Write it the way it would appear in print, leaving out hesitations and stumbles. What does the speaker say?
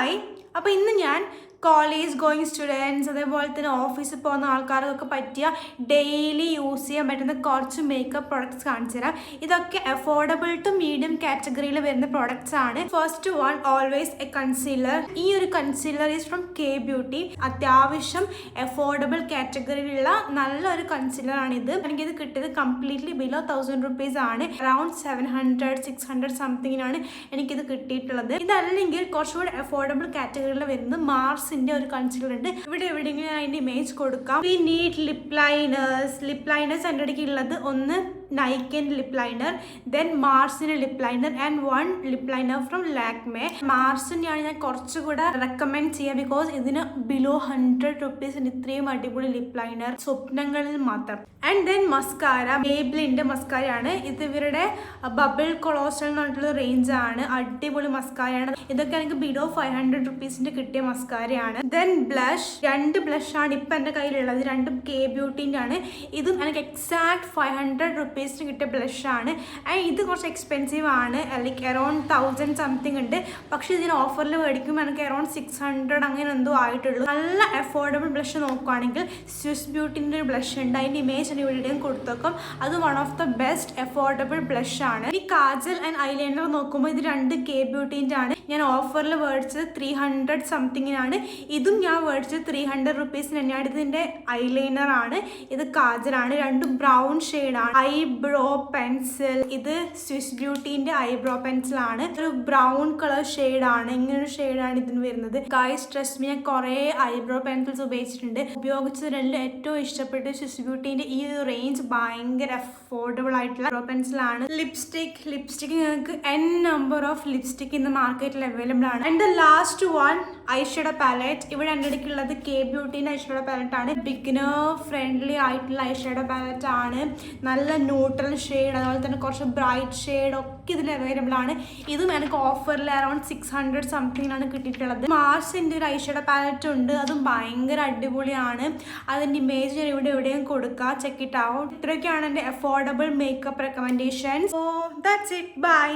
Hi. അപ്പോൾ ഇന്ന് ഞാൻ കോളേജ് ഗോയിങ് സ്റ്റുഡൻസ് അതേപോലെ തന്നെ ഓഫീസിൽ പോകുന്ന ആൾക്കാർക്കൊക്കെ പറ്റിയ ഡെയിലി യൂസ് ചെയ്യാൻ പറ്റുന്ന കുറച്ച് മേക്കപ്പ് പ്രോഡക്റ്റ്സ് കാണിച്ചു തരാം. ഇതൊക്കെ അഫോർഡബിൾ ടു മീഡിയം കാറ്റഗറിയിൽ വരുന്ന പ്രോഡക്റ്റ്സ് ആണ്. First one, always A concealer. ഈ ഒരു concealer is from K beauty. അത്യാവശ്യം അഫോർഡബിൾ കാറ്റഗറിയിലുള്ള നല്ലൊരു കൺസീലർ ആണിത്. എനിക്കിത് കിട്ടിയത് കംപ്ലീറ്റ്ലി ബിലോ 1000 rupees ആണ്. അറൌണ്ട് 700-600 സംതിങ്ങിനാണ് എനിക്കിത് കിട്ടിയിട്ടുള്ളത്. ഇതല്ലെങ്കിൽ കുറച്ചുകൂടി അഫോർഡബിൾ കാറ്റഗറിയിൽ വരുന്നത് മാർസിന്റെ ഒരു കൺസീലർ ഉണ്ട്. ഇവിടെ എവിടെയെങ്കിലും അതിന്റെ ഇമേജ് കൊടുക്കാം. വി നീഡ് ലിപ് ലൈനേഴ്സ് എൻ്റെ അടുക്ക് ഉള്ളത് ഒന്ന് നൈക്കിൻ്റെ ലിപ് ലൈനർ, ദെൻ മാർസിന്റെ lip liner and one lip liner from Lakme. മാർസിനെയാണ് ഞാൻ കുറച്ചുകൂടെ റെക്കമെൻഡ് ചെയ്യുക, ബിക്കോസ് ഇതിന് ബിലോ 100 rupees ഇത്രയും അടിപൊളി ലിപ് ലൈനർ സ്വപ്നങ്ങളിൽ മാത്രം. ആൻഡ് ദെൻ മസ്കാര, മേബ്ലിൻ്റെ മസ്കാരയാണ് ഇത്. ഇവരുടെ ബബിൾ കൊളോസ്റ്റൽ എന്ന് പറഞ്ഞിട്ടുള്ള റേഞ്ച് ആണ്. അടിപൊളി മസ്കാരയാണ്. ഇതൊക്കെ എനിക്ക് ബിലോ 500 rupees കിട്ടിയ മസ്കാരയാണ്. ദെൻ ബ്ലഷ്, 2 ബ്ലഷ് ആണ് ഇപ്പം എൻ്റെ കയ്യിലുള്ളത്. രണ്ടും കെ ബ്യൂട്ടിൻ്റെ ആണ്. ഇതും എനിക്ക് എക്സാക്ട് 500 rupees കിട്ടിയ ബ്ലഷ് ആണ്. ആൻഡ് ഇത് കുറച്ച് എക്സ്പെൻസീവ് ആണ്, ലൈക്ക് അറൌണ്ട് 1000 സംതിങ് ഉണ്ട്. പക്ഷെ ഇതിന് ഓഫറിൽ മേടിക്കുമ്പോൾ എനിക്ക് അറൌണ്ട് 600 അങ്ങനെ എന്തോ ആയിട്ടുള്ളൂ. നല്ല അഫോർഡബിൾ ബ്ലഷ് നോക്കുകയാണെങ്കിൽ സ്വിസ് ബ്യൂട്ടിൻ്റെ ഒരു ബ്ലഷ് ഉണ്ട്. അതിൻ്റെ ഇമേജ് ഞാൻ ഇവിടെയും കൊടുത്തേക്കും. അത് one of the best affordable blush ആണ്. ഈ കാജൽ ആൻഡ് ഐലൈനർ നോക്കുമ്പോൾ ഇത് 2 കെ ബ്യൂട്ടിൻ്റെ ആണ്. ഞാൻ ഓഫറിൽ മേടിച്ചത് 300 സംതിങ്ങിനാണ്. ഇതും ഞാൻ മേടിച്ചത് 300 rupees തന്നെയാണ്. ഇതിൻ്റെ ഐലൈനർ ആണ്, ഇത് കാജലാണ്. രണ്ടും ബ്രൗൺ ഷെയ്ഡാണ്. ഐബ്രോ പെൻസിൽ, ഇത് സ്വിസ് ബ്യൂട്ടിന്റെ ഐബ്രോ പെൻസിൽ ആണ്. ഒരു ബ്രൗൺ കളർ ഷെയ്ഡാണ്. ഇങ്ങനൊരു ഷെയ്ഡാണ് ഇതിന് വരുന്നത്. ഗൈസ് ട്രസ്റ്റ് മീ, ഞാൻ കുറേ ഐബ്രോ പെൻസിൽസ് ഉപയോഗിച്ചിട്ടുണ്ട്. ഉപയോഗിച്ചതിൽ ഏറ്റവും ഇഷ്ടപ്പെട്ട സ്വിസ് ബ്യൂട്ടിന്റെ ഈ ഒരു റേഞ്ച് ഭയങ്കര അഫോർഡബിൾ ആയിട്ടുള്ള ഐബ്രോ പെൻസിലാണ്. ലിപ്സ്റ്റിക് ഞങ്ങൾക്ക് n നമ്പർ ഓഫ് ലിപ്സ്റ്റിക് ഇന്ന് മാർക്കറ്റിൽ അവൈലബിൾ ആണ്. And the last one, eyeshadow palette. ഇവിടെ എൻ്റെ അടുക്കുള്ളത് കെ ബ്യൂട്ടിന്റെ ഐഷാഡോ പാലറ്റ് ആണ്. ബിഗിനർ ഫ്രണ്ട്ലി ആയിട്ടുള്ള ഐഷാഡോ പാലറ്റ് ആണ്. നല്ല ന്യൂട്രൽ ഷെയ്ഡ്, അതുപോലെ തന്നെ കുറച്ച് ബ്രൈറ്റ് ഷെയ്ഡ് ഒക്കെ ഇതിൽ അവൈലബിൾ ആണ്. ഇതും എനിക്ക് ഓഫറിൽ അറൌണ്ട് 600 സംതിങ്ങിനാണ് കിട്ടിയിട്ടുള്ളത്. മാർസിന്റെ ഒരു ഐഷാഡോ പാലറ്റ് ഉണ്ട്, അതും ഭയങ്കര അടിപൊളിയാണ്. അതിൻ്റെ ഇമേജ് ഞാൻ എവിടെയും കൊടുക്കുക, ചെക്ക് ഇറ്റ് ഔട്ട്. ഇത്രയൊക്കെയാണ് എൻ്റെ affordable makeup recommendations. So that's it, by.